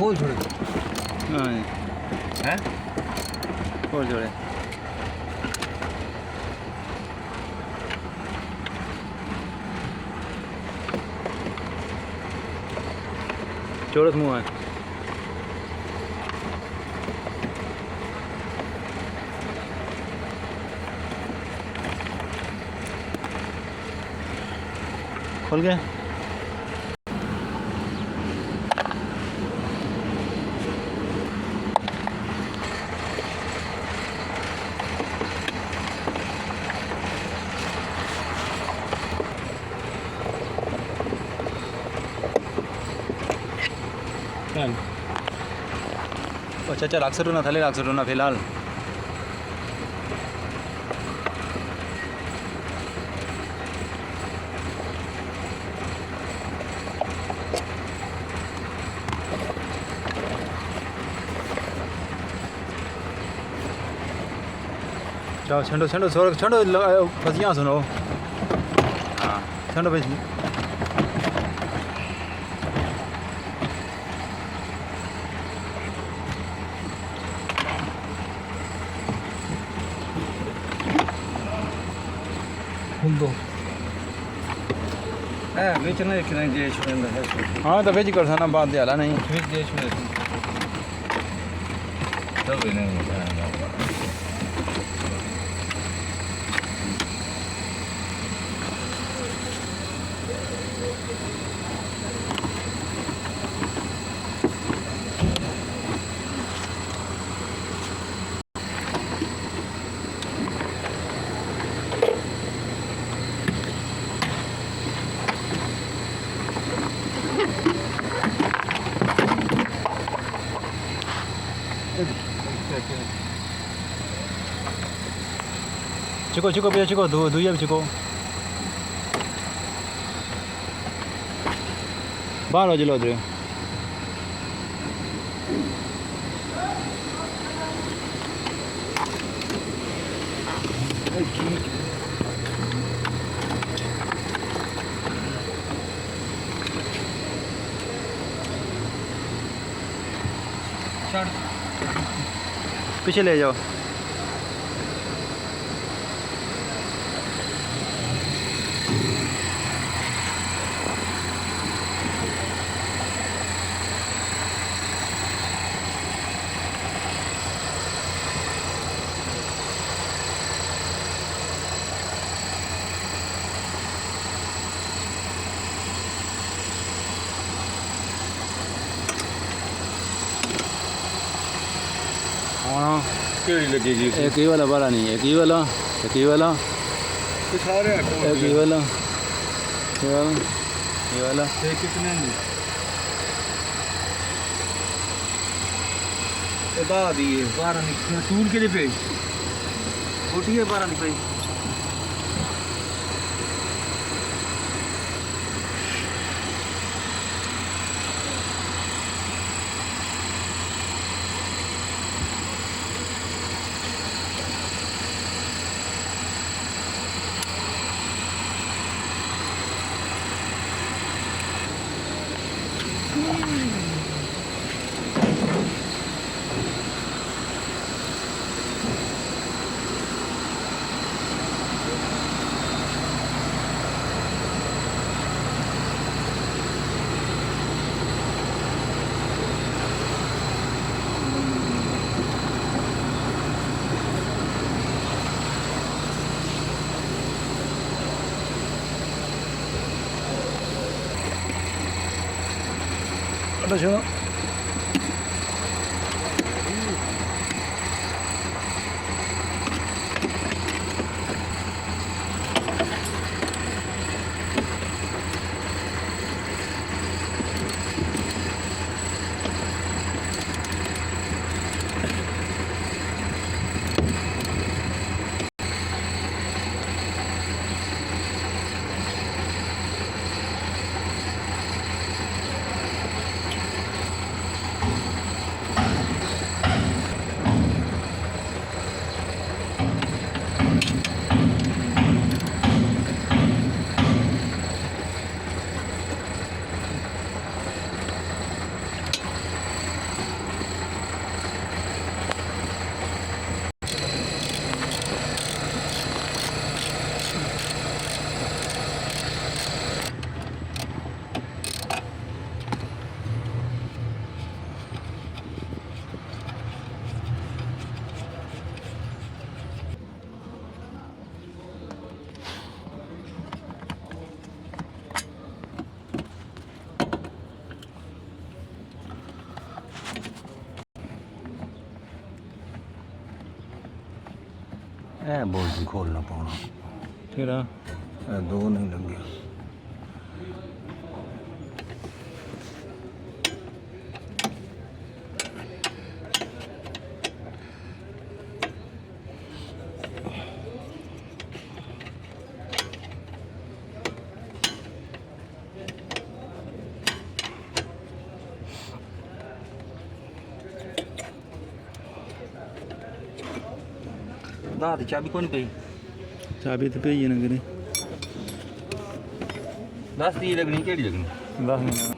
खोल छोड़े हाँ हैं खोल छोड़े छोड़ो मुँह है खोल गया अच्छा अक्सर ना थले अक्सर ना फिलहाल जाओ छंडो छंडो छंडो फसियाँ सुनो हाँ छंडो भाई दो बेचना एक नहीं दे छोड़ना है हाँ तो भेज कर साना बात दिया नहीं फिर दे छोड़े तब नहीं चिको चिको भैया चिको दुइया भी चिको बाहर हो जलो उधर पीछे ले जाओ हाँ केड़ी लगेगी एक ही वाला बड़ा नहीं एक ही वाला एक ही वाला तो सारे एक ही वाला ये वाला ये कितने में ये बाद ये 12 निकल टूल के लिए पे छोटी है 12 निकल सुनो ਇਹ ਬੋਲਦੀ ਖੋਲਣਾ ਪਾਉਣਾ ਕਿਹੜਾ ਇਹ ਦੋ ਨਹੀਂ ਲੱਗਿਆ दात चाबी कौन पई चाबी तो पई है ना करे 10 दी लगनी केड़ी लगनी 10 नहीं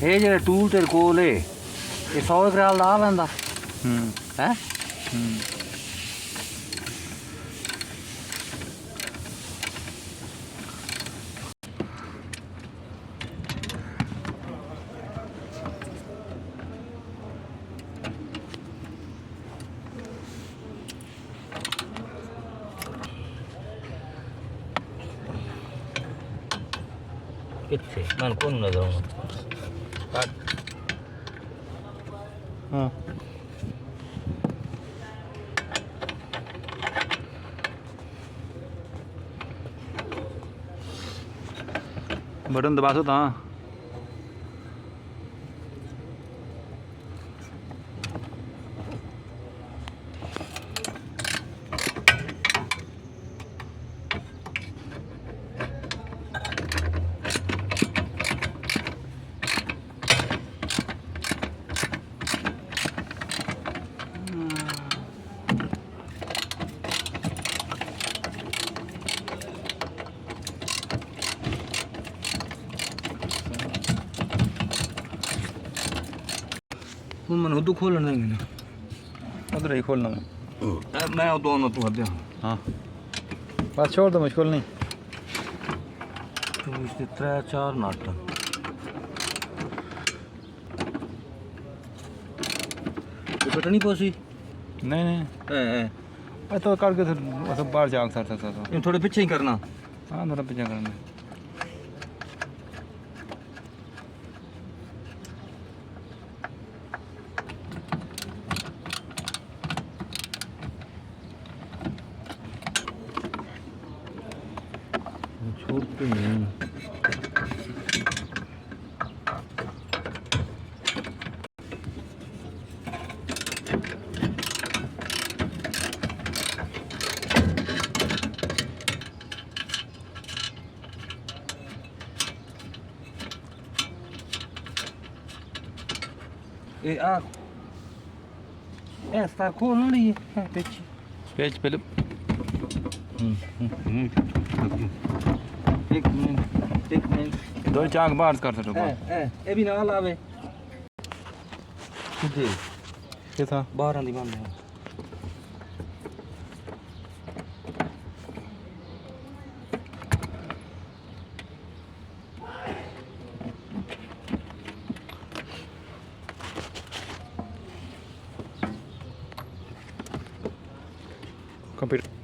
ਇਹ ਜਿਹੜਾ ਟੂਲ ਤੇਰੇ ਕੋਲ ਏ ਇਹ 100 ਗ੍ਰਾਮ ਦਾ ਆ ਪੈਂਦਾ ਹੈ ਕਿੱਥੇ ਮੈਂ ਕੋਣ ਨਜ਼ਰ ਆਉਂਦਾ हाँ बटन दबा सो ता ਹੁਣ ਮੈਨੂੰ ਉਦੋਂ ਖੋਲਣ ਦੇਂਗੇ ਨਾ उधर ही खोलना मैं मैं वो दोनों तू हद हाँ बस छोड़ दो मुश्किल नहीं तू इसके 3-4 नट कटनी पोसी नहीं नहीं मैं तो करके तो बाहर जा सकता था इन थोड़े पीछे ही करना हाँ थोड़ा पीछे करना छोड़ते नहीं sta con lì pecci पेच पहले एक मिनट दो चाक बाहर कर सकते हो ये भी ना लावे किथे ये था 12 ਦੀ ਬੰਦ ਹੈ कंप्यूटर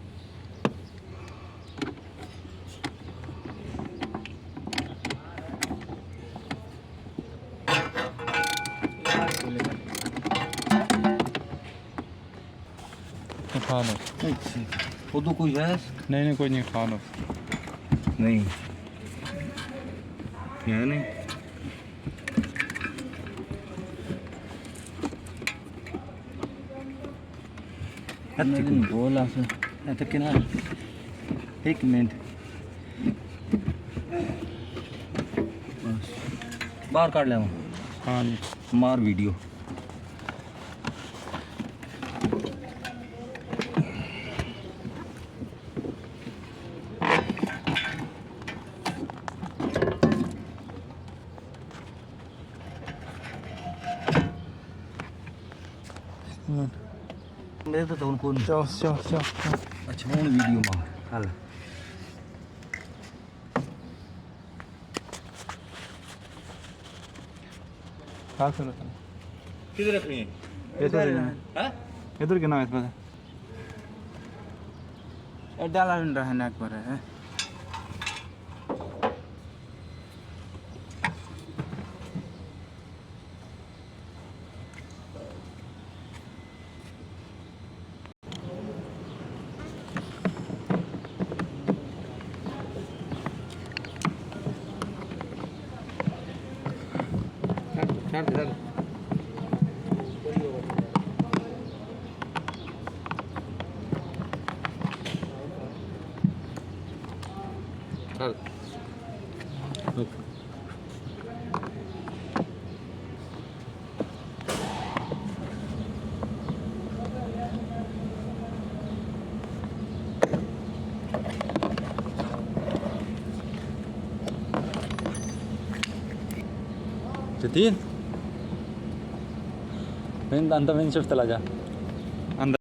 खा लो उधर कोई है नहीं कोई नहीं खा लो नहीं है नहीं बोला तो किना एक मिनट बाहर काट ले हाँ जी मार वीडियो मेरे तो उनको चल अच्छा वो वीडियो में हाल किधर रखनी है? इधर है? इधर क्या नाम है इसमें? डाला रहना पर है चल جديد؟ انت فين شفت الاجا؟ عندك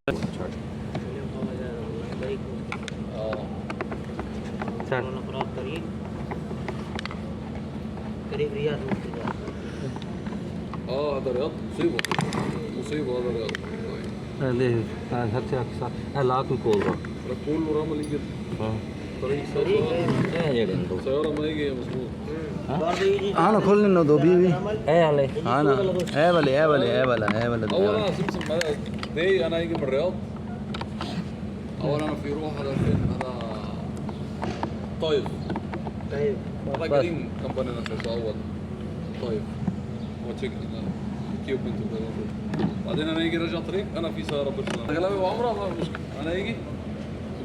चल करीब रियाद هذا رياض مصيبة هذا رياض ले अच्छा अच्छा ला तू खोल रहा ده كله رمل جدا हाँ طريق ये गंदो سيارة ما يجي مظبوط انا كل انه دوبيبي है याले انا ايه ولا أولا سمسم هذا دي أنا يجي من الرياض أولا أنا في روح هذا فين هذا طيب طيب هذا قديم كمباني نفسه أول طيب هو تشيك كيوبنت وكذا بعدين أنا يجي رجع طريق أنا في سيارة بيرسونال أغلبية وعمرها ما مشكلة أنا يجي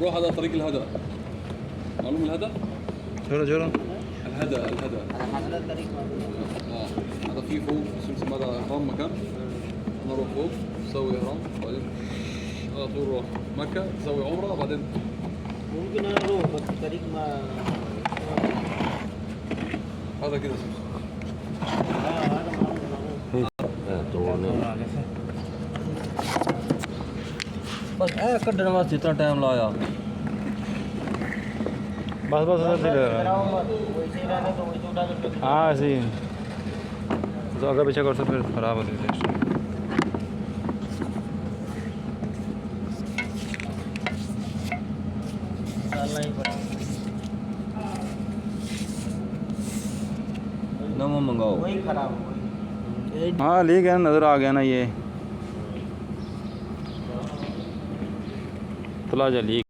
روح هذا طريق الهدى معلوم الهدى؟ جرى الهدى هذا الطريق هذا في فوق سمسم هذا إهرام مكان نروح فوق نسوي إهرام بعدين على طول نروح مكة نسوي عمرة بعدين ممكن انا اروح بس الطريق ما هذا كذا سمسم هذا बस ए कड्ढने वास्ते इतना टाइम लाया बस ऐसे ही वैसे रहने तो वैसे उठा कर हाँ ऐसे ही तो अगर पीछे कर तो फिर खराब हो जाएगी डालना ही पड़ेगा नमो मंगाओ वही खराब हो हाँ लीक है नज़र आ गया ना ये तलाजा लीक